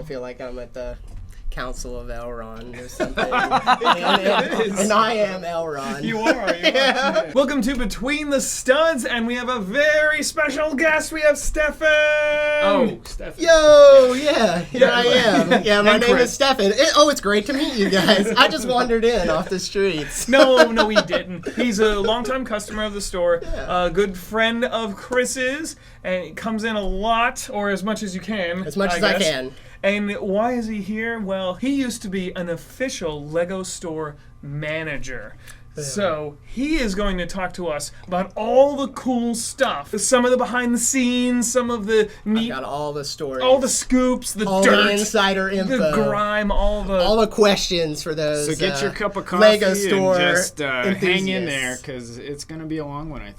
feel like I'm at the Council of Elrond or something. and I am Elrond. You are. Yeah. Welcome to Between the Studs, and we have a very special guest. We have Stefan. Oh, Stefan. Yo, yeah, here I am. Yeah, my And name Chris. is Stefan. It's great to meet you guys. I just wandered in off the streets. No, he didn't. He's a longtime customer of the store, a good friend of Chris's, and he comes in a lot, or as much as you can. As much as I guess. can. And why is he here? Well, he used to be an official Lego store manager. So he is going to talk to us about all the cool stuff. Some of the behind the scenes, some of the neat... Got all the stories. all the scoops, the all dirt, the insider info. the grime, all the questions for those. So get your cup of coffee Lego store and just hang in enthusiasts. there, because it's going to be a long one, I think.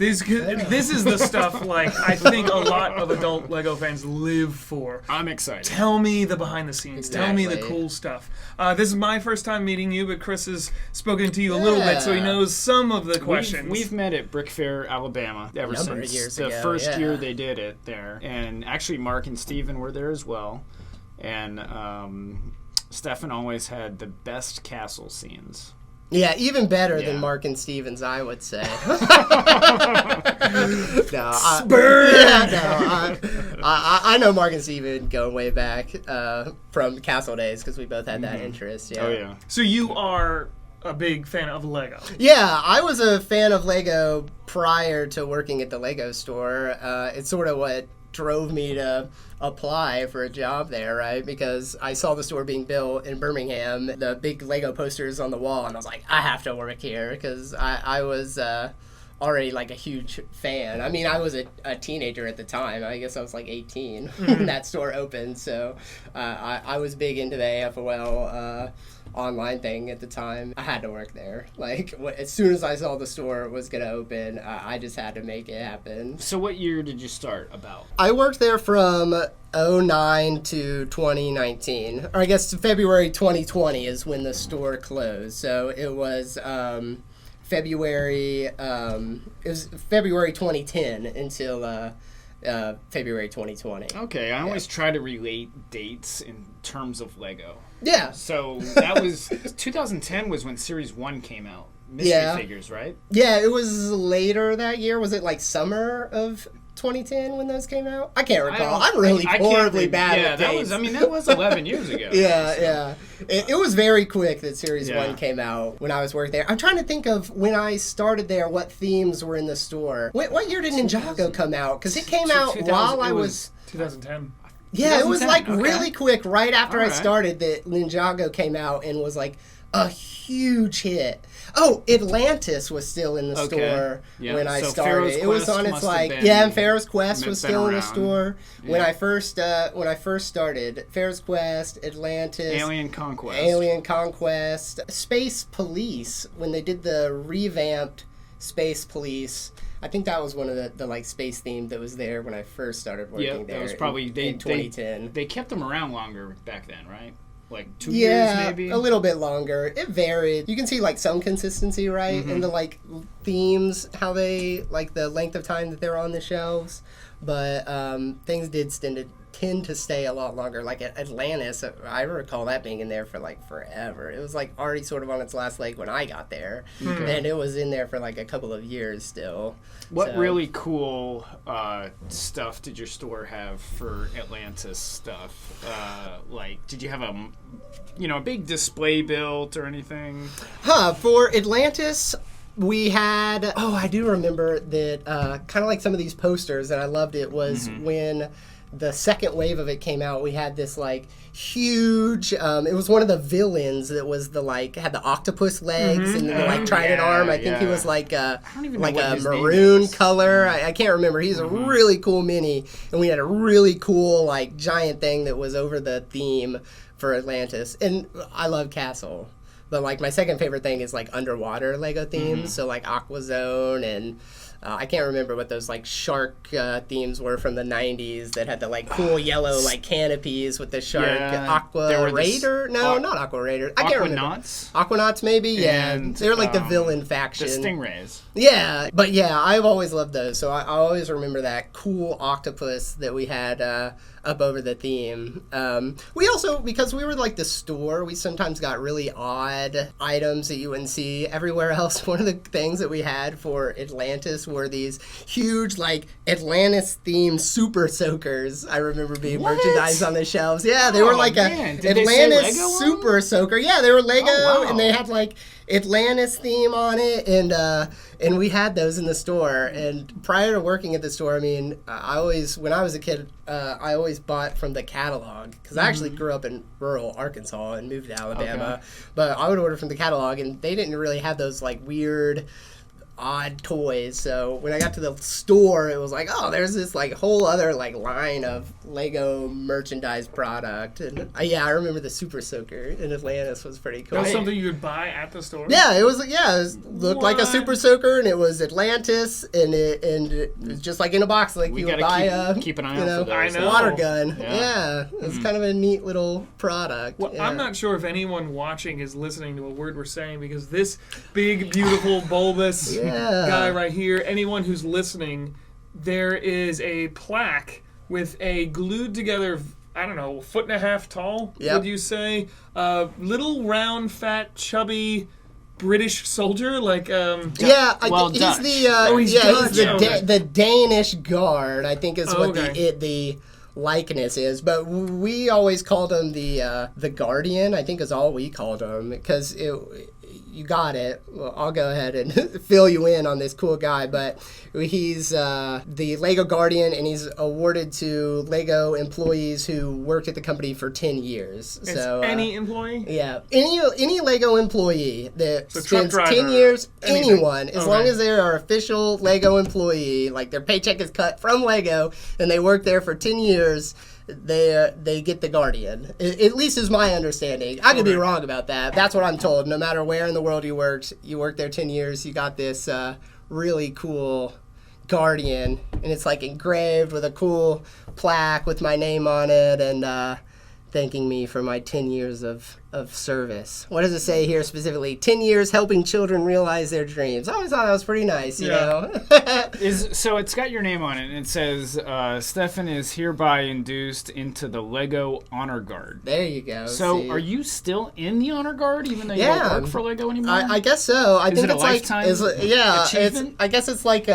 This is the stuff like I think a lot of adult Lego fans live for. I'm excited. Tell me the behind the scenes. Tell me the Exactly. cool stuff. This is my first time meeting you, but Chris has spoken to you a little bit, so he knows some of the questions. We've met at Brick Fair, Alabama, ever Number of since years the ago, first yeah. year they did it there. And actually, Mark and Steven were there as well. And Stefan always had the best castle scenes. Yeah, even better Yeah. than Mark and Stevens, I would say. I know Mark and Steven going way back from Castle days because we both had that interest. Yeah. Oh, yeah. So you are a big fan of Lego. Yeah, I was a fan of Lego prior to working at the Lego store. It's sort of what drove me to apply for a job there, right? Because I saw the store being built in Birmingham, the big Lego posters on the wall, and I was like, I have to work here because I was already like a huge fan. I mean, I was a teenager at the time. I guess I was like 18 when that store opened, so I was big into the AFOL online thing at the time. I had to work there. Like, as soon as I saw the store was going to open, I just had to make it happen. So what year did you start about? I worked there from 2009 to 2019. Or I guess February 2020 is when the store closed. So it was February 2010 until February 2020. Okay, I always try to relate dates in terms of Lego. Yeah. So that was 2010 was when Series 1 came out. Mystery figures, right? Yeah, it was later that year. Was it like summer of 2010 when those came out? I can't recall. I'm really horribly bad with dates. That was 11 years ago. Yeah. It was very quick that Series 1 came out when I was working there. I'm trying to think of when I started there, what themes were in the store. What year did Ninjago come out? Because it came out while I was... 2010. Yeah, it was like 2010, okay. really quick. Right after I Alright. started, that Ninjago came out and was like a huge hit. Oh, Atlantis was still in the store when I So started. Pharaoh's it was Quest on its must have like been- and Pharaoh's Quest was been still in the around. store when Yeah. I first started. Pharaoh's Quest, Atlantis, Alien Conquest. Alien Conquest, Space Police, when they did the revamped Space Police. I think that was one of the like space theme that was there when I first started working Yeah, there. that was probably in 2010. They kept them around longer back then, right? Like 2 Yeah, years maybe. a little bit longer. It varied. You can see like some consistency, right, in the like themes, how they like the length of time that they're on the shelves. But things did tend to stay a lot longer. Like at Atlantis, I recall that being in there for like forever. It was like already sort of on its last leg when I got there, and it was in there for like a couple of years still. What So- really cool stuff did your store have for Atlantis stuff? Like, did you have a big display built or anything? For Atlantis, we had, I do remember that kind of like some of these posters, and I loved it, was when the second wave of it came out, we had this like huge, it was one of the villains that was the like, had the octopus legs and the like trident arm. I think he was like a maroon color. I can't remember. He's a really cool mini, and we had a really cool like giant thing that was over the theme for Atlantis. And I love Castle. But like my second favorite thing is like underwater Lego themes, so like Aqua Zone and I can't remember what those like shark themes were from the 90s that had the like cool yellow like canopies with the shark. Aqua Raider? No, not Aqua Raider. I can't remember. Aquanauts maybe? Yeah. And, they're like the villain faction. The Stingrays. Yeah, but yeah, I've always loved those. So I always remember that cool octopus that we had up over the theme. We also, because we were like the store, we sometimes got really odd items that you wouldn't see everywhere else. One of the things that we had for Atlantis were these huge like Atlantis themed super soakers. I remember being merchandised on the shelves. Yeah, they were like Atlantis super soaker. Yeah, they were Lego and they had like Atlantis theme on it, and we had those in the store. And prior to working at the store, I mean, when I was a kid, I always bought from the catalog, because I actually grew up in rural Arkansas and moved to Alabama. But I would order from the catalog, and they didn't really have those like weird, odd toys. So when I got to the store, it was like, oh, there's this like whole other like line of Lego merchandise product. And I remember the Super Soaker in Atlantis was pretty cool. That was something you would buy at the store? Yeah, it looked like a Super Soaker, and it was Atlantis, and it was just like in a box, like you would buy keep an eye out for those. Water gun. Yeah, it's kind of a neat little product. Well, I'm not sure if anyone watching is listening to a word we're saying, because this big, beautiful, bulbous guy right here, anyone who's listening, there is a plaque with a glued together, I don't know, 1.5 feet tall, would you say? Little, round, fat, chubby British soldier, like Dutch. He's the Danish guard, I think is what the likeness is, but we always called him the Guardian, I think is all we called him, because you got it. Well, I'll go ahead and fill you in on this cool guy, but he's the Lego Guardian, and he's awarded to Lego employees who worked at the company for 10 years. So any employee? Yeah. Any Lego employee that spends 10 years, anyone, as long as they're our official Lego employee, like their paycheck is cut from Lego, and they work there for 10 years, they get the Guardian. At least is my understanding. I could be wrong about that. That's what I'm told. No matter where in the world you worked there 10 years, you got this really cool Guardian, and it's like engraved with a cool plaque with my name on it, and thanking me for my 10 years of service. What does it say here specifically? 10 years helping children realize their dreams. I always thought that was pretty nice, you know? So it's got your name on it, and it says, Stefan is hereby induced into the Lego Honor Guard. There you go. So are you still in the Honor Guard, even though you don't work for Lego anymore? I guess so. I think it a it's lifetime achievement? I guess it's like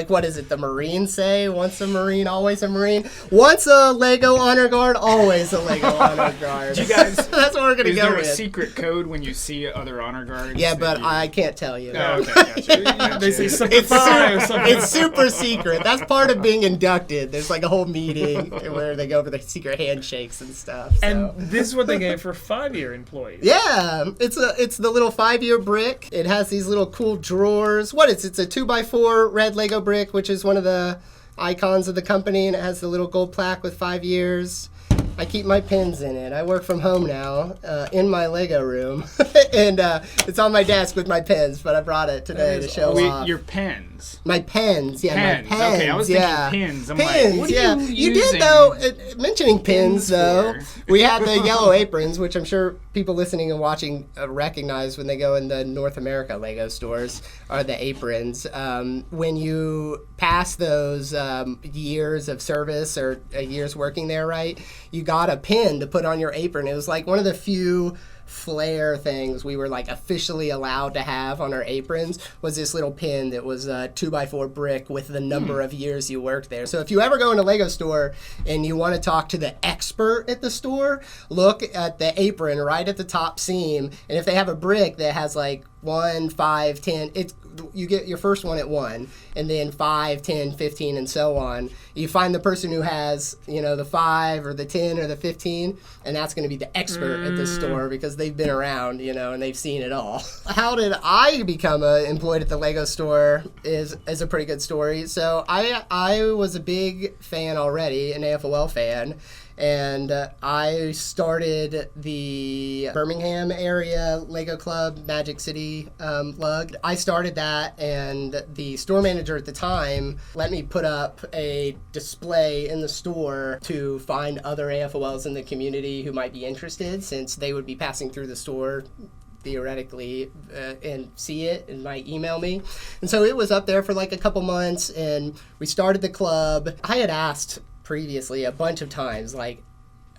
what is it, the Marines say? Once a Marine, always a Marine. Once a Lego Honor Guard, always a Lego Honor Guard. You guys, that's what we're going to go with. Is there a secret code when you see other Honor Guards? Yeah, but I can't tell you. Oh, okay, gotcha. They say simplify or something. It's super secret. That's part of being inducted. There's like a whole meeting where they go over the secret handshakes and stuff. So. And this is what they gave for 5-year employees. Yeah, it's the little 5-year brick. It has these little cool drawers. It's a 2x4 red Lego brick, which is one of the icons of the company, and it has the little gold plaque with 5 years. I keep my pens in it. I work from home now, in my Lego room, and it's on my desk with my pens, but I brought it today to show off. Your pens? My pens, yeah, pens. my pens. Okay, I was thinking pins. I'm pins, like, what are you did, though, mentioning pins, though, we have the yellow aprons, which I'm sure people listening and watching recognize when they go in the North America Lego stores, are the aprons. When you pass those years of service or years working there, right, you got a pin to put on your apron. It was like one of the few flair things we were like officially allowed to have on our aprons was this little pin that was a 2x4 brick with the number of years you worked there. So if you ever go in a Lego store and you want to talk to the expert at the store, look at the apron right at the top seam, and if they have a brick that has like 1, 5, 10, you get your first one at 1, and then 5, 10, 15, and so on. You find the person who has, the 5 or the 10 or the 15, and that's going to be the expert at the store because they've been around, and they've seen it all. How did I become employed at the Lego store is a pretty good story. So I was a big fan already, an AFOL fan, and I started the Birmingham area Lego Club, Magic City Lug. I started that, and the store manager at the time let me put up a display in the store to find other AFOLs in the community who might be interested, since they would be passing through the store theoretically and see it and might email me. And so it was up there for like a couple months, and we started the club. I had asked previously a bunch of times, like,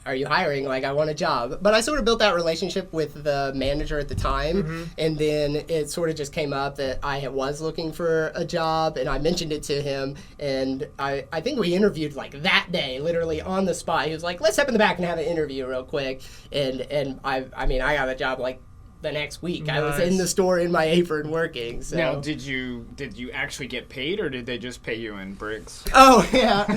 are you hiring? Like, I want a job. But I sort of built that relationship with the manager at the time, and then it sort of just came up that I was looking for a job, and I mentioned it to him, and I think we interviewed like that day, literally on the spot. He was like, let's step in the back and have an interview real quick, and I mean, I got a job like the next week. Nice. I was in the store in my apron working. So. Now, did you actually get paid, or did they just pay you in bricks? Oh yeah,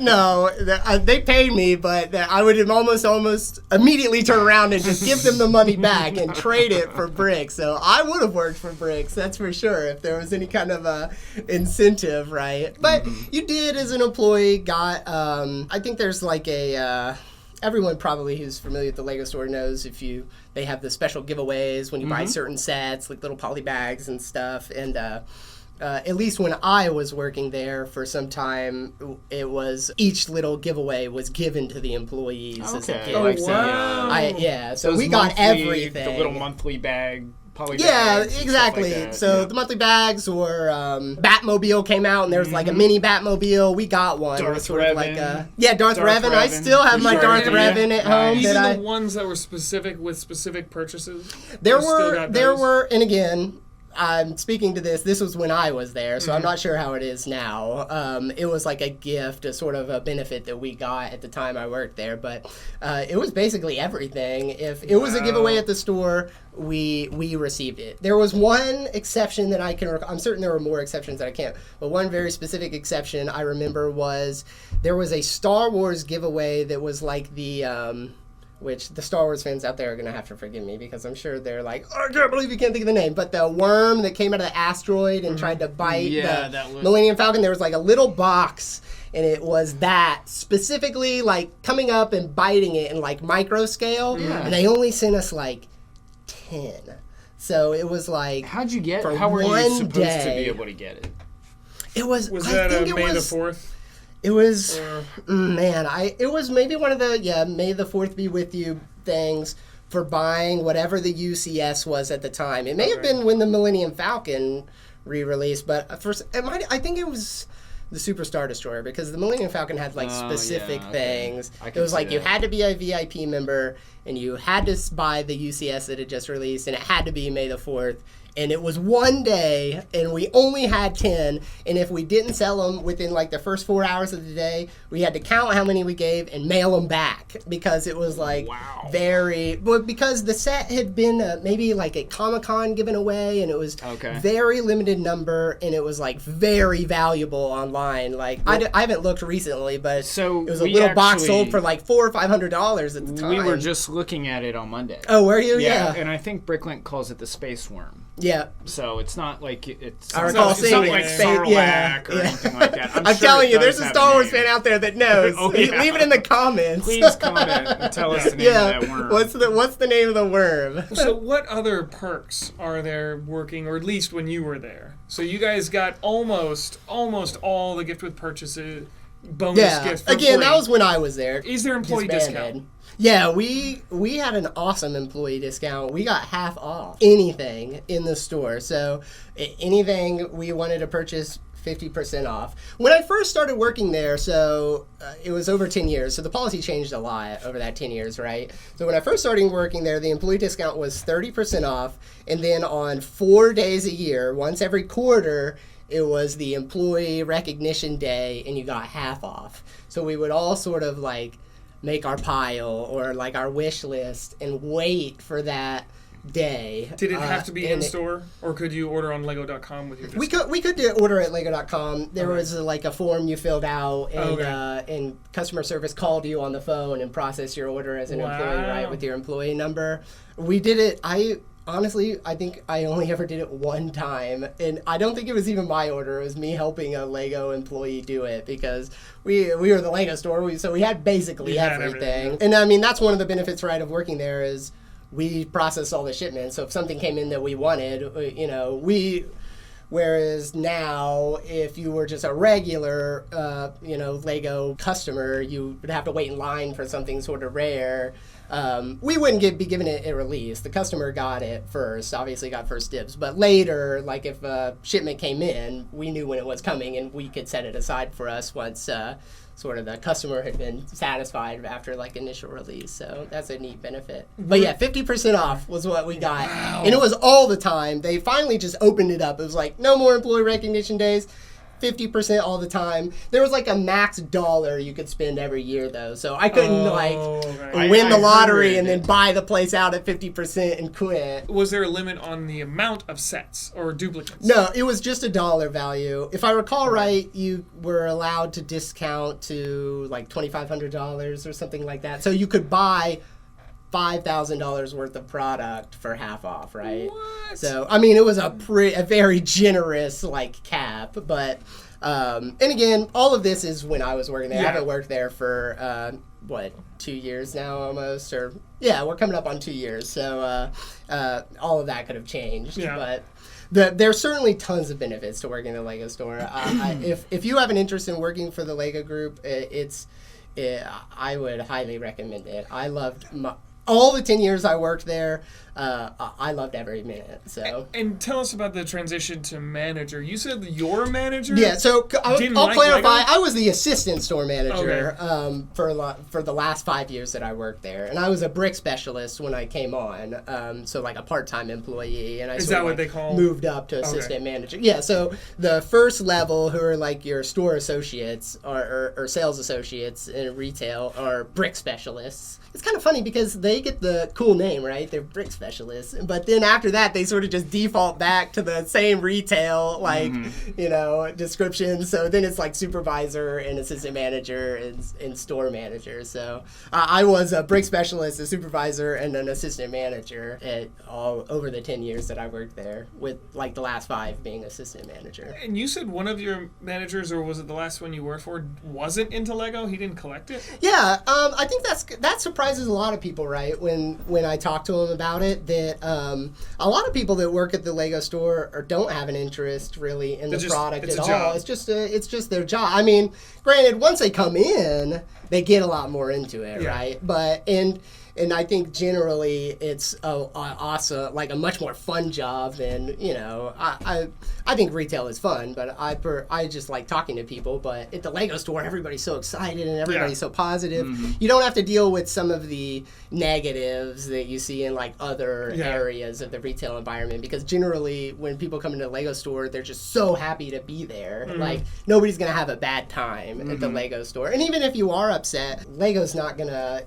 no, they paid me, but I would almost immediately turn around and just give them the money back and trade it for bricks. So I would have worked for bricks, that's for sure, if there was any kind of incentive, right? But you did, as an employee, got. I think there's like a. Everyone probably who's familiar with the Lego store knows they have the special giveaways when you buy certain sets, like little poly bags and stuff. And at least when I was working there for some time, it was each little giveaway was given to the employees as a gift. Oh, So, wow. so we got everything. The little monthly bag. Yeah, exactly. Like so the monthly bags, or Batmobile came out, and there was like a mini Batmobile. We got one. Darth It was sort of like Revan. Darth Revan. I still have my Darth Revan at home. Even that the ones that were specific with specific purchases. There you still got those? were, and again, I'm speaking to this. This was when I was there, so I'm not sure how it is now. It was like a gift, a sort of a benefit that we got at the time I worked there, but it was basically everything. If it was a giveaway at the store, we received it. There was one exception that I can I'm certain there were more exceptions that I can't, but one very specific exception I remember was there was a Star Wars giveaway that was like the which the Star Wars fans out there are going to have to forgive me, because I'm sure they're like, oh, I can't believe you can't think of the name. But the worm that came out of the asteroid and tried to bite the Millennium Falcon, there was like a little box, and it was that specifically like coming up and biting it in like micro scale. And they only sent us like 10. So it was like, how'd you get for it? How were one you supposed day, to be able to get it? It was that May the 4th? It was, it was maybe one of the, May the 4th be with you things for buying whatever the UCS was at the time. It may have been when the Millennium Falcon re-released, but first, I think it was the Super Star Destroyer, because the Millennium Falcon had like specific things. It was like you had to be a VIP member, and you had to buy the UCS that had just released, and it had to be May the 4th. And it was one day, and we only had 10. And if we didn't sell them within like the first 4 hours of the day, we had to count how many we gave and mail them back, because it was like because the set had been maybe like a Comic-Con given away, and it was very limited number, and it was like very valuable online. Like I haven't looked recently, but it was a little box sold for like $400 or $500 at the time. We were just looking at it on Monday. Oh, were you? Yeah. And I think Bricklink calls it the Space Worm. Yeah. So it's not like it's I recall seeing like Sarlacc or anything like that. I'm sure telling you, there's a Star Wars fan out there that knows. Leave it in the comments. Please comment and tell us the name of that worm. What's the name of the worm? So what other perks are there working, or at least when you were there? So you guys got almost all the gift with purchases, bonus gifts for again, free. that was when I was there. Is there employee discount? Yeah, we had an awesome employee discount. We got half off anything in the store. So anything we wanted to purchase, 50% off. When I first started working there, so it was over 10 years, so the policy changed a lot over that 10 years, right? So when I first started working there, the employee discount was 30% off, and then on 4 days a year, once every quarter, it was the employee recognition day, and you got half off. So we would all sort of like make our pile or like our wish list and wait for that day. Did it have to be in store, or could you order on Lego.com with your discount? We could order at Lego.com. There was like a form you filled out, and and customer service called you on the phone and processed your order as an employee, right, with your employee number. We did it. Honestly, I think I only ever did it one time, and I don't think it was even my order. It was me helping a Lego employee do it because we were the Lego store, so we had basically everything. And I mean, that's one of the benefits, right, of working there is we process all the shipments. So if something came in that we wanted, whereas now, if you were just a regular, Lego customer, you would have to wait in line for something sort of rare. We wouldn't be given it a release. The customer got it first, obviously got first dibs. But later, like if a shipment came in, we knew when it was coming and we could set it aside for us once sort of the customer had been satisfied after like initial release. So that's a neat benefit. But yeah, 50% off was what we got. Wow. And it was all the time. They finally just opened it up. It was like, no more employee recognition days. 50% all the time. There was like a max dollar you could spend every year though, so I couldn't win the lottery and then buy the place out at 50% and quit. Was there a limit on the amount of sets or duplicates? No, it was just a dollar value. If I recall right, you were allowed to discount to like $2,500 or something like that, so you could buy $5,000 worth of product for half off, right? What? So, I mean, it was a very generous, like, cap, but, and again, all of this is when I was working there. Yeah. I haven't worked there for, 2 years now almost, or, yeah, we're coming up on 2 years, so, all of that could have changed, but there's certainly tons of benefits to working in the Lego store. If you have an interest in working for the Lego group, I would highly recommend it. I loved all the 10 years I worked there, I loved every minute. So. And tell us about the transition to manager. You said your manager? Yeah, so I'll clarify. Lego? I was the assistant store manager for the last 5 years that I worked there. And I was a brick specialist when I came on, so like a part-time employee. And I Is that what they call? Moved up to assistant manager. Yeah, so the first level, who are like your store associates or sales associates in retail, are brick specialists. It's kind of funny because they get the cool name, right? They're brick specialists. But then after that, they sort of just default back to the same retail, description. So then it's like supervisor and assistant manager and store manager. So I was a brick specialist, a supervisor, and an assistant manager at all over the 10 years that I worked there, with like the last 5 being assistant manager. And you said one of your managers, or was it the last one you worked for, wasn't into Lego? He didn't collect it? Yeah, I think that surprises a lot of people, right? When I talk to them about it, that a lot of people that work at the Lego store don't have an interest really in the product at all. Job. It's just their job. I mean, granted, once they come in, they get a lot more into it, right? But and I think generally it's also like a much more fun job than, I think retail is fun, but I just like talking to people. But at the Lego store, everybody's so excited and everybody's so positive. Mm-hmm. You don't have to deal with some of the negatives that you see in like other areas of the retail environment, because generally when people come into the Lego store, they're just so happy to be there. Mm-hmm. Like nobody's gonna have a bad time at the Lego store. And even if you are upset, Lego's not gonna,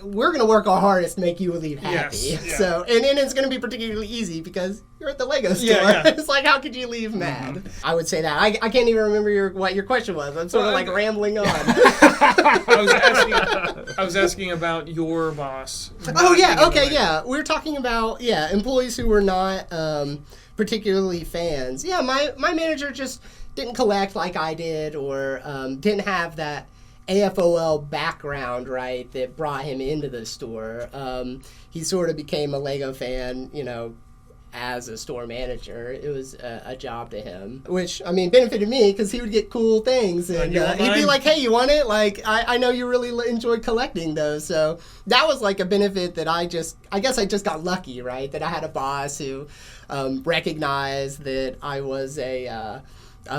we're going to work our hardest to make you leave happy. Yes, yeah. So, and it's going to be particularly easy because you're at the Lego store. Yeah. It's like, how could you leave mad? Mm-hmm. I would say that. I can't even remember what your question was. I'm sort of like rambling on. I was asking about your boss. Oh, yeah. Okay, yeah. We were talking about, employees who were not particularly fans. Yeah, my manager just didn't collect like I did, or didn't have that AFOL background, right, that brought him into the store. He sort of became a Lego fan, as a store manager. It was a job to him, which, I mean, benefited me because he would get cool things. And he'd be like, hey, you want it? Like, I know you really enjoy collecting those. So that was like a benefit that I guess I just got lucky, right, that I had a boss who recognized that I was a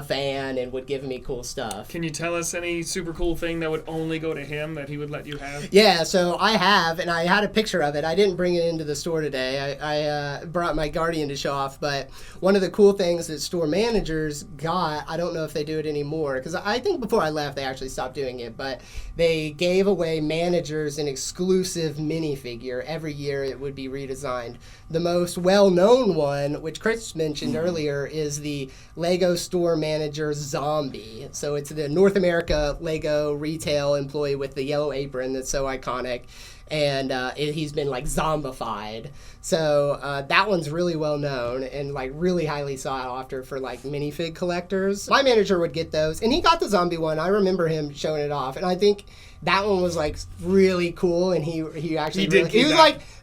fan and would give me cool stuff. Can you tell us any super cool thing that would only go to him that he would let you have? Yeah, so I have, and I had a picture of it. I didn't bring it into the store today. I brought my Guardian to show off, but one of the cool things that store managers got, I don't know if they do it anymore, because I think before I left they actually stopped doing it, but they gave away managers an exclusive minifigure. Every year it would be redesigned. The most well-known one, which Chris mentioned earlier, is the Lego store manager Zombie. So it's the North America Lego retail employee with the yellow apron that's so iconic. and he's been like zombified. So that one's really well known and like really highly sought after for like minifig collectors. My manager would get those, and he got the zombie one. I remember him showing it off, and I think that one was like really cool, and he actually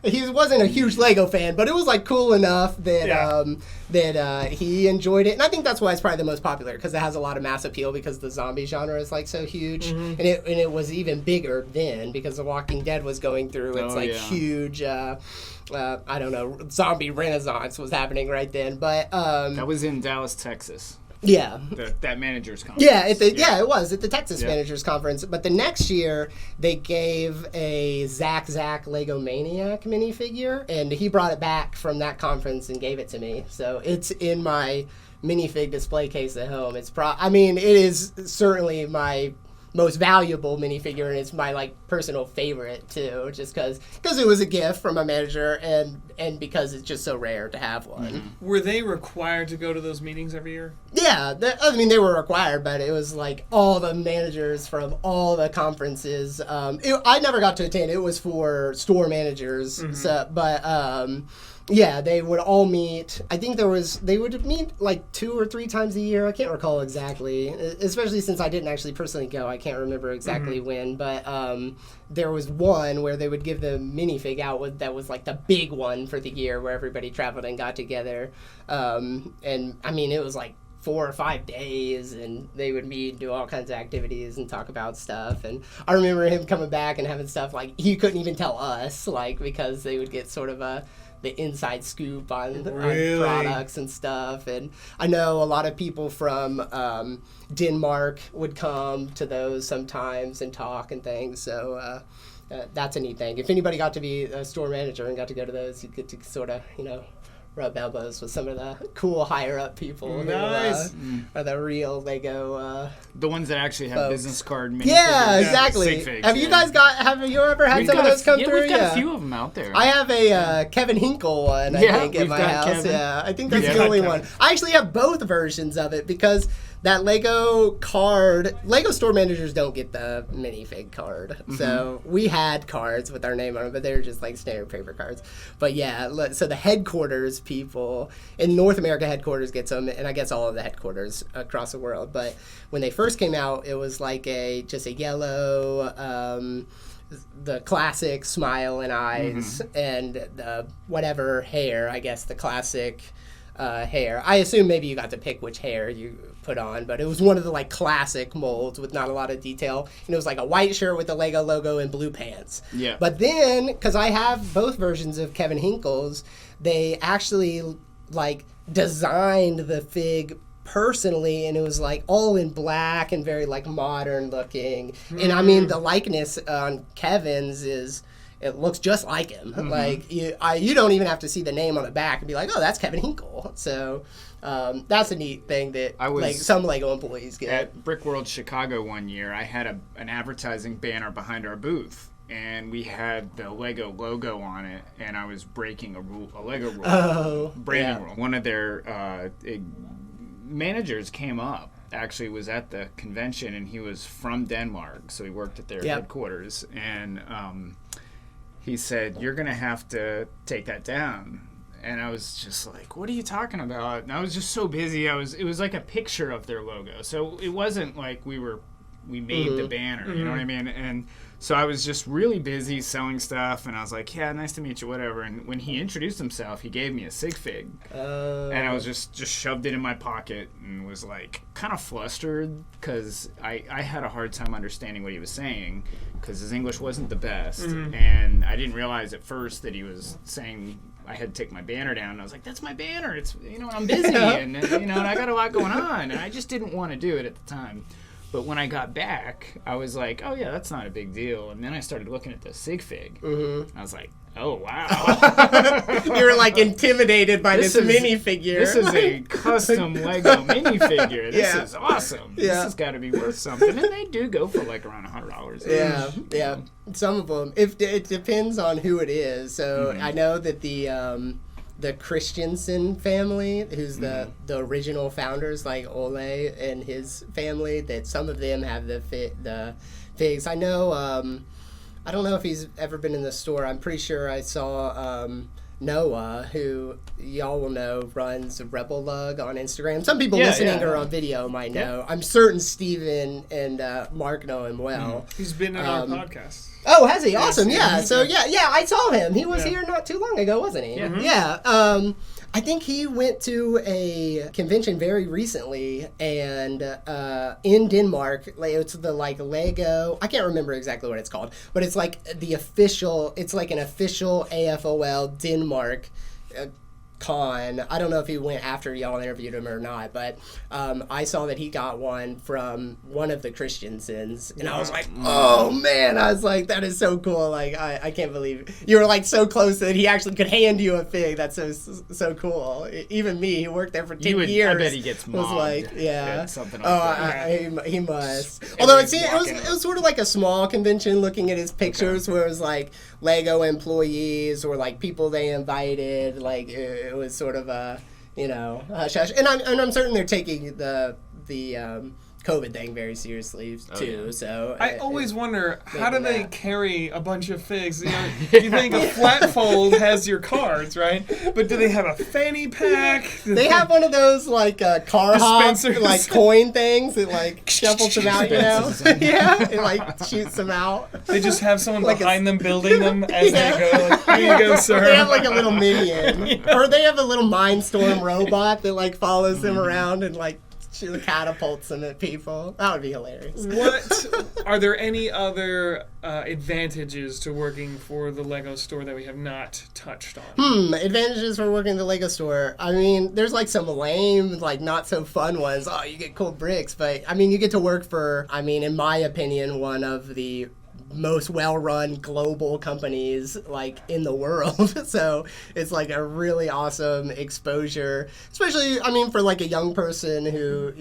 he wasn't a huge Lego fan, but it was like cool enough that that he enjoyed it, and I think that's why it's probably the most popular, because it has a lot of mass appeal because the zombie genre is like so huge, and it was even bigger then because The Walking Dead was going through its huge. I don't know, zombie renaissance was happening right then, but that was in Dallas, Texas. Yeah. That managers conference. Yeah, it was at the Texas Managers Conference. But the next year, they gave a Zack Lego Maniac minifigure, and he brought it back from that conference and gave it to me. So it's in my minifig display case at home. It is certainly my most valuable minifigure, and it's my like personal favorite too, just because it was a gift from my manager, and because it's just so rare to have one. Were they required to go to those meetings every year? Yeah, they were required, but it was like all the managers from all the conferences. I never got to attend. It was for store managers, yeah, they would all meet. I think they would meet like 2 or 3 times a year. I can't recall exactly, especially since I didn't actually personally go. I can't remember exactly when, but there was one where they would give the minifig out that was like the big one for the year where everybody traveled and got together. And I mean, it was like 4 or 5 days, and they would meet and do all kinds of activities and talk about stuff. And I remember him coming back and having stuff like he couldn't even tell us, like, because they would get sort of the inside scoop on products and stuff. And I know a lot of people from Denmark would come to those sometimes and talk and things. So that's a neat thing. If anybody got to be a store manager and got to go to those, you get to sort of, rub elbows with some of the cool higher up people who are the real Lego the ones that actually have folks. Business card minifigures. Yeah, exactly. Sig-figs, have you ever had some of those come through? We've got a few of them out there. I have a Kevin Hinkle one, I think, at my house. Kevin. Yeah, I think that's the only one. I actually have both versions of it because that Lego store managers don't get the minifig card. So we had cards with our name on them, but they were just like standard paper cards. But yeah, so the headquarters people in North America headquarters gets them, and I guess all of the headquarters across the world. But when they first came out, it was like just a yellow, the classic smile and eyes, and the whatever hair, I guess the classic hair. I assume maybe you got to pick which hair you put on, but it was one of the like classic molds with not a lot of detail, and it was like a white shirt with the Lego logo and blue pants. Yeah. But then, because I have both versions of Kevin Hinkle's, they actually like designed the fig personally, and it was like all in black and very like modern looking. And I mean, the likeness on Kevin's it looks just like him. Like you don't even have to see the name on the back and be like, oh, that's Kevin Hinkle. So that's a neat thing that like some Lego employees get. At Brick World Chicago one year, I had an advertising banner behind our booth, and we had the Lego logo on it, and I was breaking a Lego rule, branding rule. One of their managers came up. Actually was at the convention, and he was from Denmark, so he worked at their headquarters, and he said, "You're gonna have to take that down." And I was just like, "What are you talking about?" And I was just so busy. It was like a picture of their logo, so it wasn't like we made the banner. You know what I mean? And so I was just really busy selling stuff, and I was like, "Yeah, nice to meet you, whatever." And when he introduced himself, he gave me a sig fig, and I was just shoved it in my pocket and was like kind of flustered because I had a hard time understanding what he was saying because his English wasn't the best, and I didn't realize at first that he was saying I had to take my banner down. And I was like, "That's my banner. It's I'm busy, and and I got a lot going on," and I just didn't want to do it at the time. But when I got back, I was like, "Oh yeah, that's not a big deal." And then I started looking at the sig fig. I was like, "Oh wow!" You were like intimidated by this minifigure. This is a custom Lego minifigure. This is awesome. This has got to be worth something. And they do go for like around $100. Yeah. Some of them. It depends on who it is. So I know that the Christensen family, who's the original founders, like Ole and his family, that some of them have the figs. I know I don't know if he's ever been in the store. I'm pretty sure I saw Noah, who y'all will know runs Rebel Lug on Instagram. Some people listening or on video might know. I'm certain Steven and Mark know him well. He's been in our podcast. Oh, has he? Awesome. Yeah. So yeah, I saw him. He was here not too long ago, wasn't he? Yeah. I think he went to a convention very recently, and in Denmark, like, it's the Lego. I can't remember exactly what it's called, but it's like the official. It's like an official AFOL Denmark con. I don't know if he went after y'all interviewed him or not, but I saw that he got one from one of the Christiansens, and I was like, oh man, I was like, that is so cool. Like, I can't believe you were like so close that he actually could hand you a fig. That's so cool. Even me, who worked there for 10 years, I bet he gets mobbed. Was like, yeah, something like that. He must. Although it was sort of like a small convention. Looking at his pictures, where it was like Lego employees or like people they invited, like. It was sort of a, hush hush, and I'm certain they're taking the COVID thing very seriously too. Yeah. So I always wonder, how do they carry a bunch of figs? You think a flat fold has your cards, right? But do they have a fanny pack? They have one of those like car hop like coin things that like shuffles them out, yeah, it like shoots them out. They just have someone like behind them building them as they go. Like, here you go, sir. They have like a little minion, or they have a little Mindstorm robot that like follows them around and like catapults them at people. That would be hilarious. Are there any other advantages to working for the Lego store that we have not touched on? Advantages for working at the Lego store. I mean, there's like some lame, like not so fun ones. Oh, you get cool bricks, but I mean, you get to work for, I mean, in my opinion, one of the most well-run global companies like in the world. So it's like a really awesome exposure, especially, I mean, for like a young person who,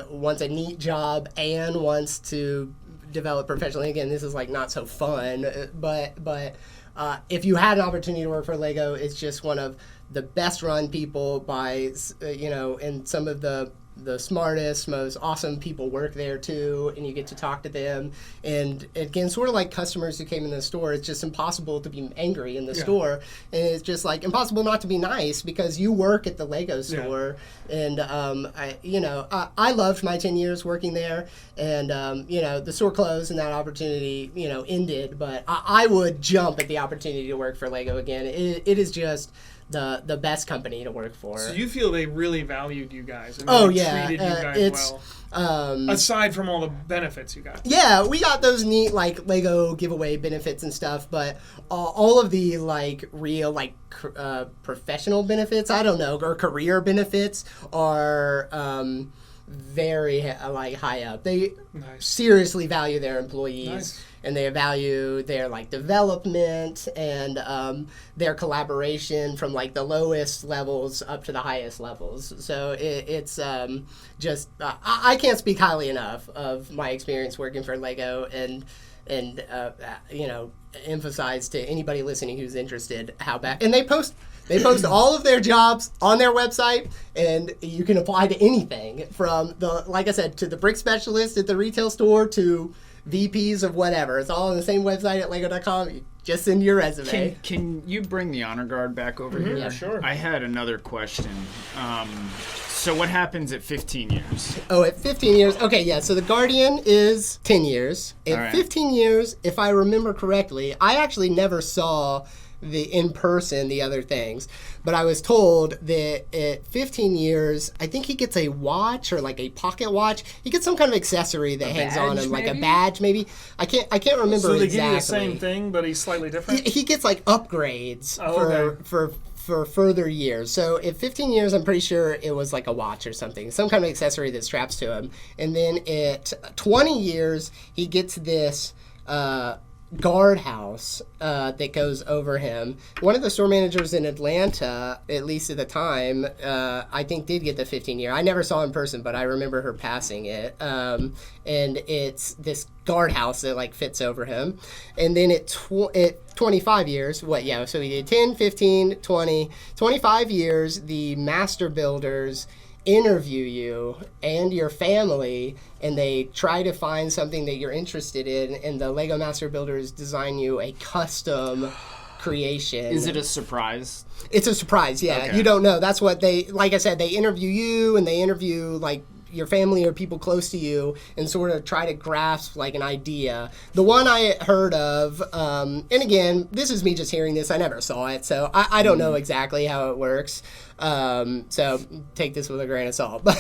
wants a neat job and wants to develop professionally. Again, this is like not so fun, but if you had an opportunity to work for Lego, it's just one of the best run people by, and some of the smartest, most awesome people work there too, and you get to talk to them. And again, sort of like customers who came in the store, it's just impossible to be angry in the store, and it's just like impossible not to be nice because you work at the Lego store. And I loved my 10 years working there, and the store closed and that opportunity ended, but I would jump at the opportunity to work for Lego again. It is just the best company to work for. So you feel they really valued you guys and treated you guys well, aside from all the benefits you got. Yeah, we got those neat like Lego giveaway benefits and stuff, but all of the like real like professional benefits, I don't know, or career benefits are very like high up. They seriously value their employees. And they value their like development and their collaboration from like the lowest levels up to the highest levels. So it's just I can't speak highly enough of my experience working for Lego, and emphasize to anybody listening who's interested how bad. And they post all of their jobs on their website, and you can apply to anything from like I said, to the brick specialist at the retail store to VPs of whatever. It's all on the same website at lego.com. You just send your resume. Can you bring the honor guard back over here? Yeah, sure. I had another question. So what happens at 15 years? Oh, at 15 years. Okay, yeah. So the Guardian is 10 years. At 15 years, if I remember correctly, I actually never saw the other things, but I was told that at 15 years, I think he gets a watch or like a pocket watch. He gets some kind of accessory that hangs on him, like a badge maybe. I can't remember exactly. So they give you the same thing, but he's slightly different? He gets like upgrades for further years. So at 15 years, I'm pretty sure it was like a watch or something, some kind of accessory that straps to him. And then at 20 years, he gets this guardhouse that goes over him. One of the store managers in Atlanta, at least at the time, I think did get the 15-year. I never saw in person, but I remember her passing it. And it's this guardhouse that like fits over him. And then at 25 years, so he did 10, 15, 20, 25 years, the master builders interview you and your family, and they try to find something that you're interested in, and the Lego Master Builders design you a custom creation. Is it a surprise? It's a surprise, yeah. Okay. You don't know. That's what they, like I said, they interview you, and they interview, like, your family or people close to you, and sort of try to grasp like an idea. The one I heard of, and again, this is me just hearing this, I never saw it, so I don't know exactly how it works, so take this with a grain of salt. But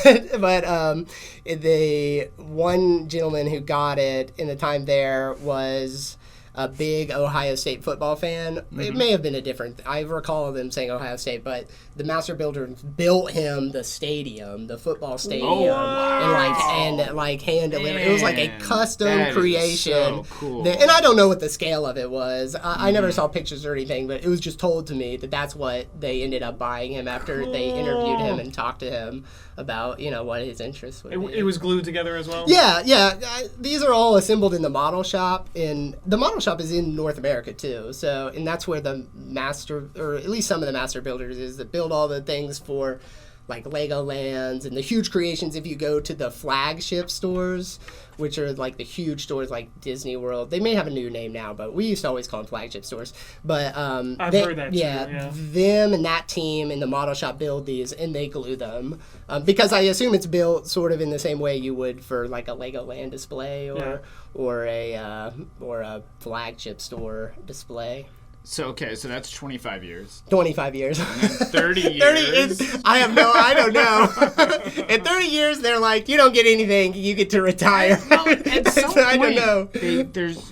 the one gentleman who got it in the time there was a big Ohio State football fan. It may have been a different, I recall them saying Ohio State, but the master builder built him the stadium, the football stadium, and hand delivered. It was like a custom creation. So cool. And I don't know what the scale of it was. I never saw pictures or anything, but it was just told to me that that's what they ended up buying him after they interviewed him and talked to him about, what his interests would be. It was glued together as well? Yeah. These are all assembled in the model shop, and the model shop is in North America too. So, and that's where the master, or at least some of the master builders, is that build all the things for like Legolands and the huge creations. If you go to the flagship stores, which are like the huge stores like Disney World, they may have a new name now, but we used to always call them flagship stores. But I've heard that too, yeah. Them and that team in the model shop build these, and they glue them because I assume it's built sort of in the same way you would for like a Legoland display or a flagship store display. So that's 25 years. 25 years. And then 30 years. I don't know. In 30 years, they're like, you don't get anything. You get to retire. At some point, I don't know.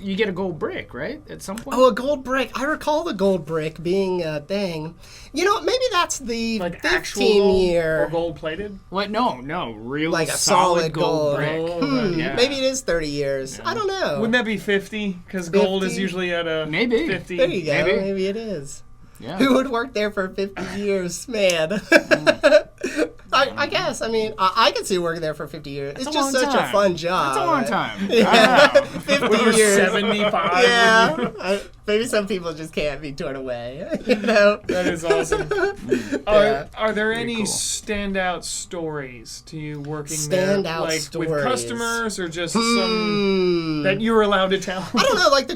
You get a gold brick, right? At some point. Oh, a gold brick. I recall the gold brick being a thing. Maybe that's the like 15-year. Or gold plated? What? No. Real Like a solid gold gold brick. Yeah. Maybe it is 30 years. Yeah. I don't know. Wouldn't that be 50? Because gold is usually at a maybe 50. There you go. Maybe it is. Yeah. Who would work there for 50 years? Man. I guess. I mean, I could see working there for 50 years. It's just such a fun job. That's a long time. Yeah. I know. 50 years. 75. Yeah. Maybe some people just can't be torn away. That is awesome. Are there any cool. standout stories to you working Standout there? Like stories. with customers or just some that you were allowed to tell? I don't know. Like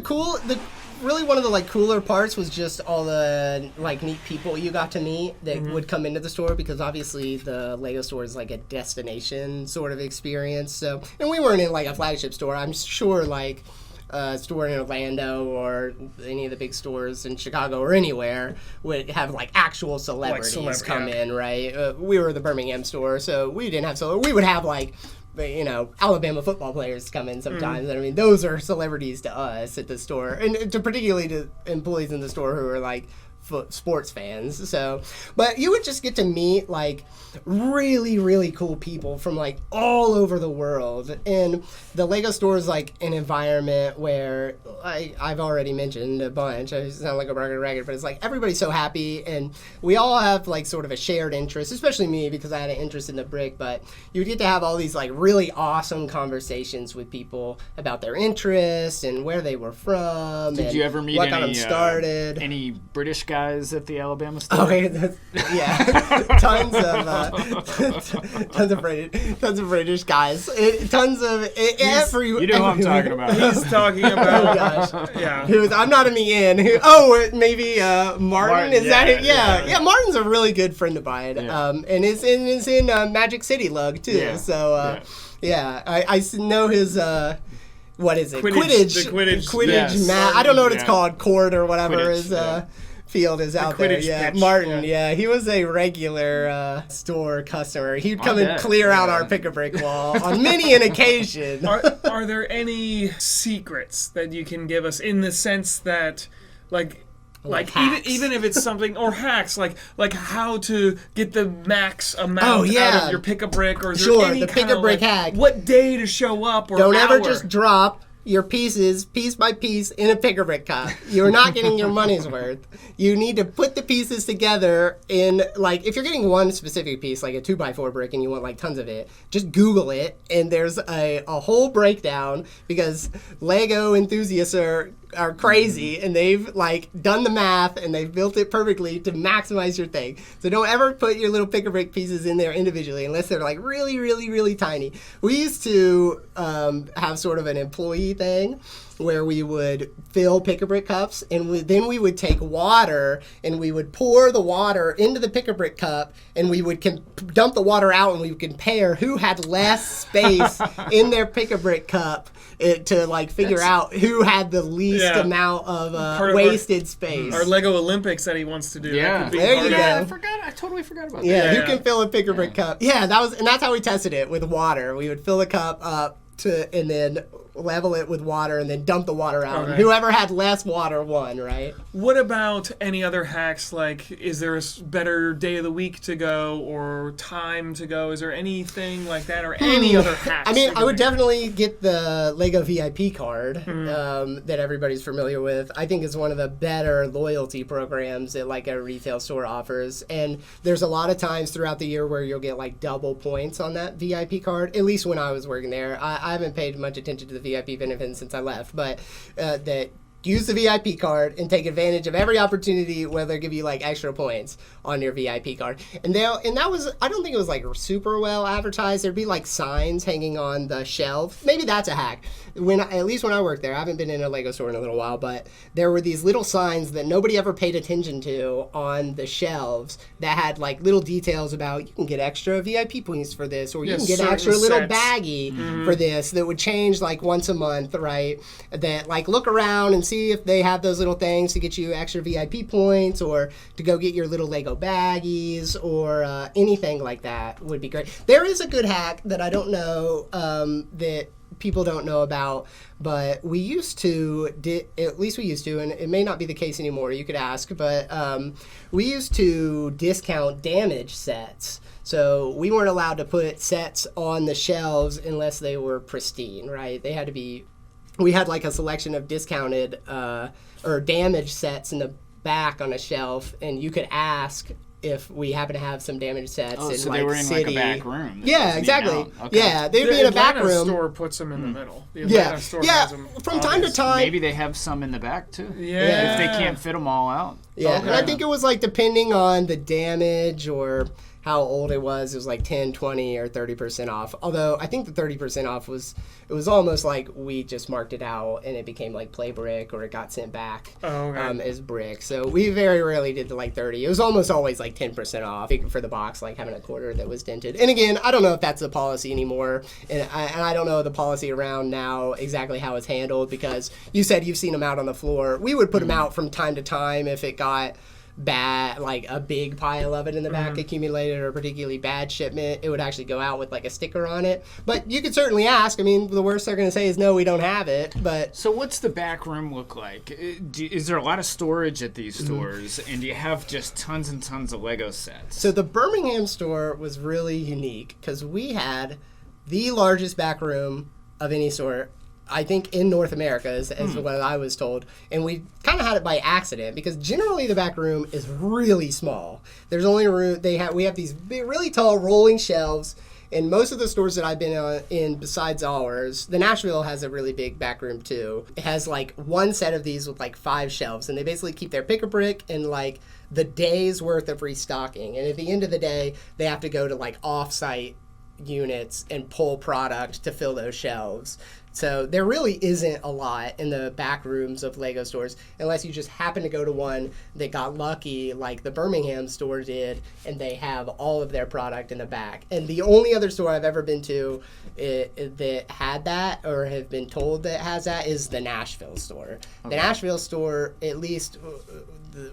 really one of the like cooler parts was just all the like neat people you got to meet that would come into the store, because obviously the Lego store is like a destination sort of experience. So, and we weren't in like a flagship store. I'm sure like a store in Orlando or any of the big stores in Chicago or anywhere would have like actual celebrities come in, right? We were the Birmingham store, so we didn't have we would have like Alabama football players come in sometimes. I mean, those are celebrities to us at the store, and particularly to employees in the store who are like sports fans. So, but you would just get to meet like really, really cool people from like all over the world. And the Lego store is like an environment where I've already mentioned a bunch. I sound like a broken record, but it's like everybody's so happy, and we all have like sort of a shared interest, especially me because I had an interest in the brick. But you would get to have all these like really awesome conversations with people about their interests and where they were from. Did you ever meet what got them started? Any British guys at the Alabama store? Okay, yeah, tons of British guys, tons of every. You know who I'm talking about. He's talking about. Oh gosh, yeah. I'm not in the inn. Maybe Martin. Is that it? Yeah. Martin's a really good friend of mine, and is in Magic City Lug too. Yeah. So I know his. What is it? Quidditch. The Quidditch yes. mat. I don't know what it's called. Court or whatever Quidditch, is. Field is out there. Yeah, pitch. Martin. Yeah, he was a regular store customer. He'd come and bet. clear out our pick-a-brick wall on many an occasion. Are there any secrets that you can give us in the sense that, like even if it's something or hacks like how to get the max amount out of your pick-a-brick, or is there any the kind pick-a-brick of, hack. What day to show up or don't hour. ever just drop your pieces piece by piece in a pick-a-brick cup. You're not getting your money's worth. You need to put the pieces together in, like, if you're getting one specific piece, like a 2x4 brick, and you want like tons of it, just Google it, and there's a whole breakdown, because Lego enthusiasts are are crazy, and they've like done the math and they've built it perfectly to maximize your thing. So don't ever put your little pick-a-brick pieces in there individually unless they're like really, really, really tiny. We used to have sort of an employee thing where we would fill pick-a-brick cups, and then we would take water and we would pour the water into the pick-a-brick cup, and we would dump the water out, and we would compare who had less space in their pick-a-brick cup to like figure out who had the least amount of wasted space. Our Lego Olympics that he wants to do. Yeah, there you go. I totally forgot about that. Yeah, who can fill a pick-a-brick cup? Yeah, that's how we tested it with water. We would fill the cup up and then level it with water and then dump the water out. Okay. Whoever had less water won, right? What about any other hacks? Like, is there a better day of the week to go or time to go? Is there anything like that or any other hacks? I mean, I would definitely get the Lego VIP card that everybody's familiar with. I think it's one of the better loyalty programs that like a retail store offers. And there's a lot of times throughout the year where you'll get like double points on that VIP card, at least when I was working there. I haven't paid much attention to the VIP benefits since I left, but that use the VIP card and take advantage of every opportunity where they'll give you like extra points on your VIP card. And that was, I don't think it was like super well advertised. There'd be like signs hanging on the shelf. Maybe that's a hack. At least when I worked there, I haven't been in a Lego store in a little while, but there were these little signs that nobody ever paid attention to on the shelves that had like little details about you can get extra VIP points for this, or you can get an extra little baggie for this that would change like once a month, right? That like look around and see if they have those little things to get you extra VIP points or to go get your little Lego baggies or anything like that would be great. There is a good hack that I don't know that people don't know about, but we used to, at least we used to, and it may not be the case anymore, you could ask, but we used to discount damaged sets. So we weren't allowed to put sets on the shelves unless they were pristine, right? They had to be, we had like a selection of discounted or damaged sets in the back on a shelf, and you could ask if we happen to have some damaged sets in so like they were in city. like a back room. Yeah, exactly. Okay. Yeah, they'd be in a back room. The store puts them in the middle. The Yeah, store yeah. has them From time to time. Maybe they have some in the back too. Yeah. If they can't fit them all out. Yeah, Okay. and I think it was like depending on the damage or how old it was like 10, 20, or 30% off. Although I think the 30% off was almost like we just marked it out and it became like play brick or it got sent back as brick. So we very rarely did the like 30. It was almost always like 10% off for the box, like having a quarter that was dented. And again, I don't know if that's the policy anymore, and I don't know the policy around now exactly how it's handled, because you said you've seen them out on the floor. We would put them out from time to time if it got bad, like a big pile of it in the back accumulated, or a particularly bad shipment, it would actually go out with like a sticker on it. But you could certainly ask. I mean, the worst they're going to say is no, we don't have it. But so what's the back room look like? Is there a lot of storage at these stores, and do you have just tons and tons of Lego sets? So the Birmingham store was really unique because we had the largest back room of any store, I think, in North America, as what I was told. And we kind of had it by accident, because generally the back room is really small. There's only room, we have these big, really tall rolling shelves. In most of the stores that I've been in besides ours, the Nashville has a really big back room too. It has like one set of these with like 5 shelves, and they basically keep their pick-a-brick and like the day's worth of restocking. And at the end of the day, they have to go to like off-site units and pull product to fill those shelves. So there really isn't a lot in the back rooms of Lego stores, unless you just happen to go to one that got lucky like the Birmingham store did, and they have all of their product in the back. And the only other store I've ever been to that had that, or have been told that has that, is the Nashville store. Okay. The Nashville store, at least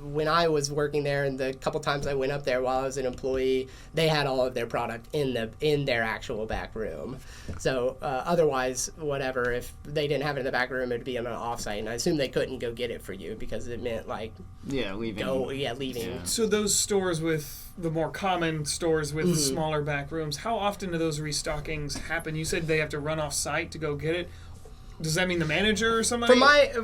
when I was working there and the couple times I went up there while I was an employee, they had all of their product in their actual back room. So otherwise, whatever, if they didn't have it in the back room, it'd be on an offsite, and I assume they couldn't go get it for you because it meant like leaving. Leaving. Yeah. So those stores with the more common stores with smaller back rooms, how often do those restockings happen? You said they have to run off site to go get it. Does that mean the manager or somebody?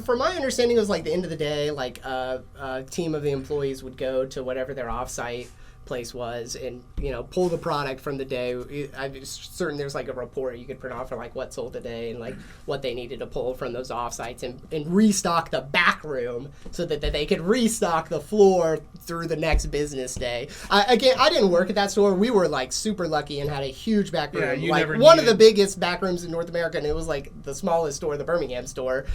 From my understanding, it was like the end of the day, like a team of the employees would go to whatever their offsite place was and pull the product from the day. I'm certain there's like a report you could print off for like what sold today and like what they needed to pull from those offsites and restock the back room so that they could restock the floor through the next business day. I didn't work at that store. We were like super lucky and had a huge back room, like one of the biggest back rooms in North America, and it was like the smallest store, the Birmingham store,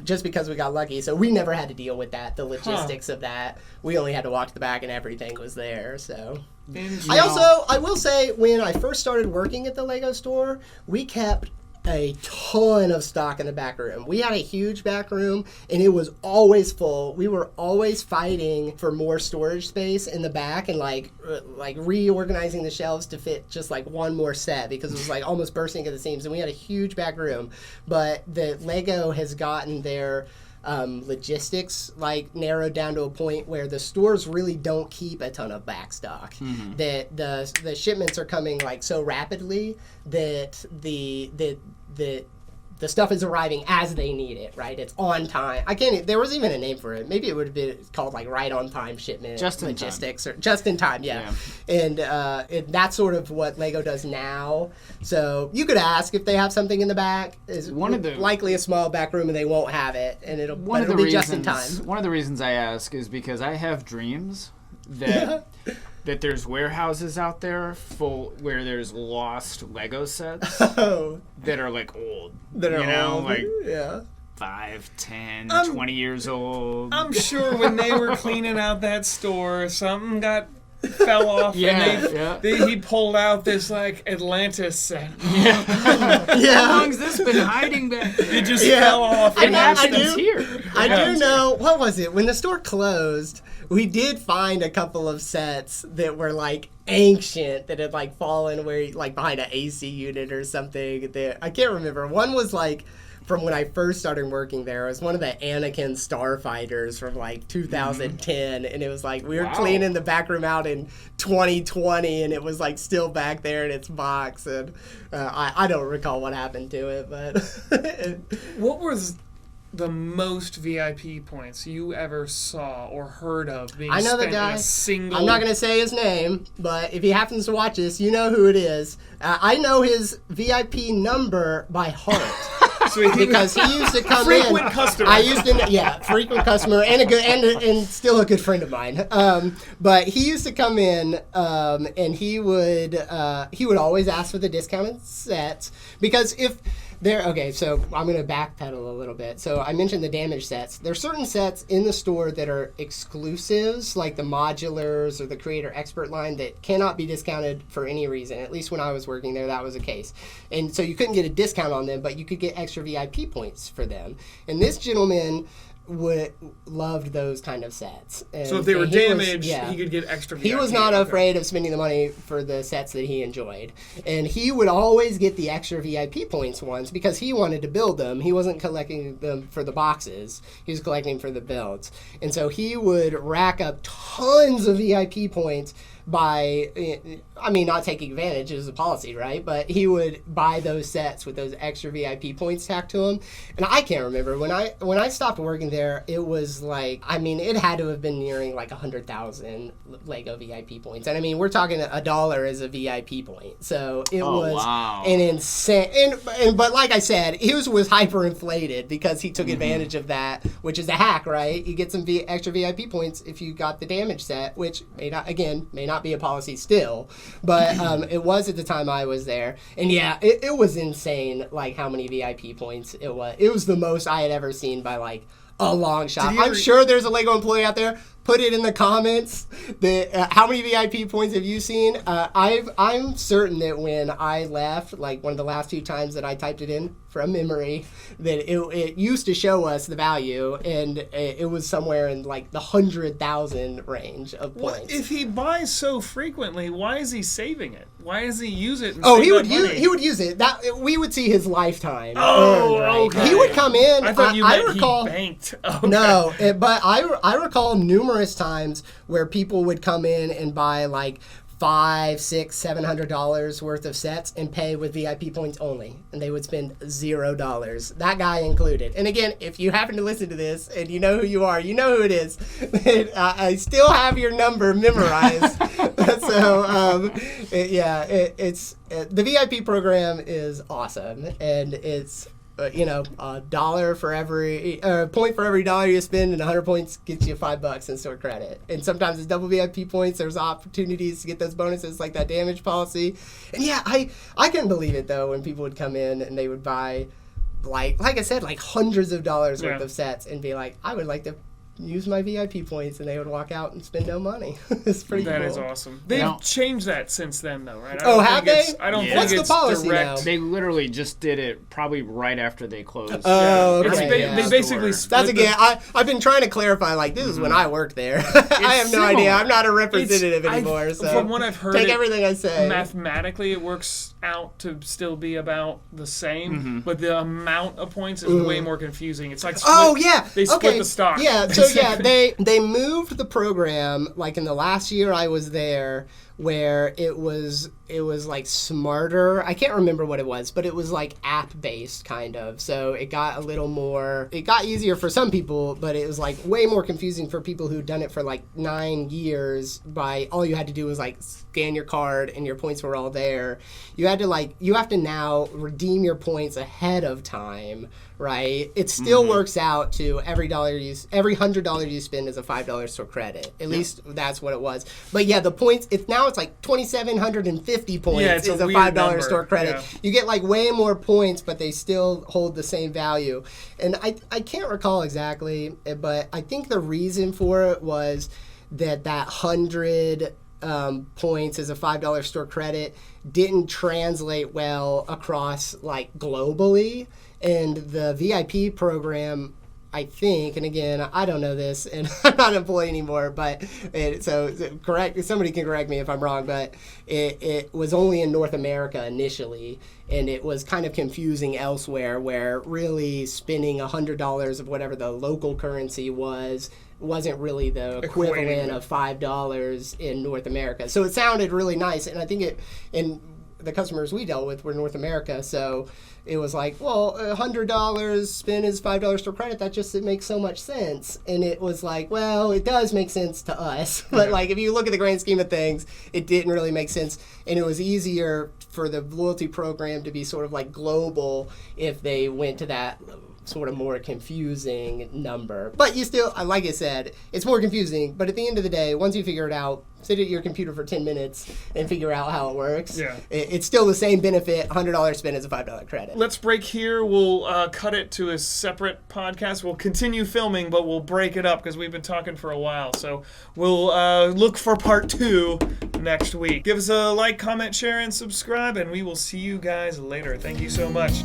just because we got lucky. So we never had to deal with that, the logistics of that. We only had to walk to the back and everything was there. So I will say, when I first started working at the Lego store, we kept a ton of stock in the back room. We had a huge back room and it was always full. We were always fighting for more storage space in the back and like reorganizing the shelves to fit just like one more set because it was like almost bursting at the seams, and we had a huge back room. But the Lego has gotten their logistics like narrowed down to a point where the stores really don't keep a ton of back stock. That the shipments are coming like so rapidly that the stuff is arriving as they need it, right? It's on time. There was even a name for it. Maybe it would have been called like right on time shipment logistics or just in time, yeah. And that's sort of what Lego does now. So you could ask if they have something in the back. Is likely a small back room and they won't have it, and it'll be just in time. One of the reasons I ask is because I have dreams that that there's warehouses out there full where there's lost Lego sets that are like old. That are old. Like 5, 10, 20 years old. I'm sure when they were cleaning out that store, something fell off and he pulled out this like Atlantis set. How long's this been hiding back there? It just fell off. And Ashton's here. I do know, what was it? When the store closed, we did find a couple of sets that were like ancient that had like fallen like behind an AC unit or something. I can't remember. One was like from when I first started working there. It was one of the Anakin starfighters from like 2010, and it was like we were cleaning the back room out in 2020, and it was like still back there in its box, and I don't recall what happened to it, but what was the most VIP points you ever saw or heard of being spent in a single... I'm not going to say his name, but if he happens to watch this, you know who it is. I know his VIP number by heart. Because he used to come frequent customer. Frequent customer and still a good friend of mine. But he used to come in and he would always ask for the discounted sets because so I'm going to backpedal a little bit. So I mentioned the damaged sets. There are certain sets in the store that are exclusives, like the modulars or the creator expert line, that cannot be discounted for any reason. At least when I was working there, that was the case. And so you couldn't get a discount on them, but you could get extra VIP points for them. And this gentleman loved those kind of sets. So if they were damaged, he could get extra VIP. He was not afraid of spending the money for the sets that he enjoyed. And he would always get the extra VIP points ones because he wanted to build them. He wasn't collecting them for the boxes. He was collecting for the builds. And so he would rack up tons of VIP points by, not taking advantage is a policy, right? But he would buy those sets with those extra VIP points tacked to him. And I can't remember when I stopped working there, it was like, it had to have been nearing like 100,000 Lego VIP points. And we're talking $1 as a VIP point. So it was an insane, but like I said, his was hyperinflated because he took advantage of that, which is a hack, right? You get some extra VIP points if you got the damage set, which may not be a policy still, but it was at the time I was there. And it was insane, like how many VIP points it was. It was the most I had ever seen by like a long shot. I'm sure there's a Lego employee out there. Put it in the comments. How many VIP points have you seen? I'm certain that when I left, like one of the last 2 times that I typed it in from memory, that it used to show us the value, and it was somewhere in like the 100,000 range of points. Well, if he buys so frequently, why is he saving it? Why does he use it? He would use it. That we would see his lifetime. Earned, right? Okay. He would come in. I thought you meant he banked. Okay. No, but I recall numerous times where people would come in and buy like $500, $600, $700 worth of sets and pay with VIP points only, and they would spend $0. That guy included. And again, if you happen to listen to this and you know who you are, you know who it is. I still have your number memorized. So it's the VIP program is awesome, and it's a dollar for every point for every dollar you spend, and 100 points gets you $5 in store credit. And sometimes it's double VIP points. There's opportunities to get those bonuses, like that damage policy. And yeah, I couldn't believe it though when people would come in and they would buy like I said, like hundreds of dollars worth of sets and be like, I would like to use my VIP points, and they would walk out and spend no money. It's pretty cool. That is awesome. They've changed that since then, though, right? Have they? I don't think What's it's the policy direct. now? They literally just did it probably right after they closed. Oh, okay. They basically That's again. I've been trying to clarify. Like, this is when I worked there. I have no idea. I'm not a representative anymore. So from what I've heard, take everything I say. Mathematically, it works out to still be about the same, but the amount of points is way more confusing. It's like they split the stock. Yeah. So they moved the program like in the last year I was there, where it was like smarter. I can't remember what it was, but it was like app based kind of. So it got easier for some people, but it was like way more confusing for people who'd done it for like 9 years. By all you had to do was like scan your card and your points were all there. You have to now redeem your points ahead of time, right? It still works out to every $100 you spend is a $5 store credit. At least that's what it was. But yeah, the points, it's like 2,750 points is a $5 store credit. Yeah. You get like way more points, but they still hold the same value. And I can't recall exactly, but I think the reason for it was that 100 points as a $5 store credit didn't translate well across like globally. And the VIP program, I think, and again, I don't know this, and I'm not an employee anymore, but somebody can correct me if I'm wrong, but it was only in North America initially, and it was kind of confusing elsewhere, where really spending $100 of whatever the local currency wasn't really the equivalent of $5 in North America. So it sounded really nice, and I think the customers we dealt with were North America, so it was like, well, $100 spent is $5 store credit. It makes so much sense. And it was like, well, it does make sense to us. But like, if you look at the grand scheme of things, it didn't really make sense. And it was easier for the loyalty program to be sort of like global if they went to that sort of more confusing number. But you still, like I said, it's more confusing. But at the end of the day, once you figure it out, sit at your computer for 10 minutes and figure out how it works. Yeah. It's still the same benefit. $100 spent is a $5 credit. Let's break here. We'll cut it to a separate podcast. We'll continue filming, but we'll break it up because we've been talking for a while. So we'll look for part 2 next week. Give us a like, comment, share, and subscribe, and we will see you guys later. Thank you so much.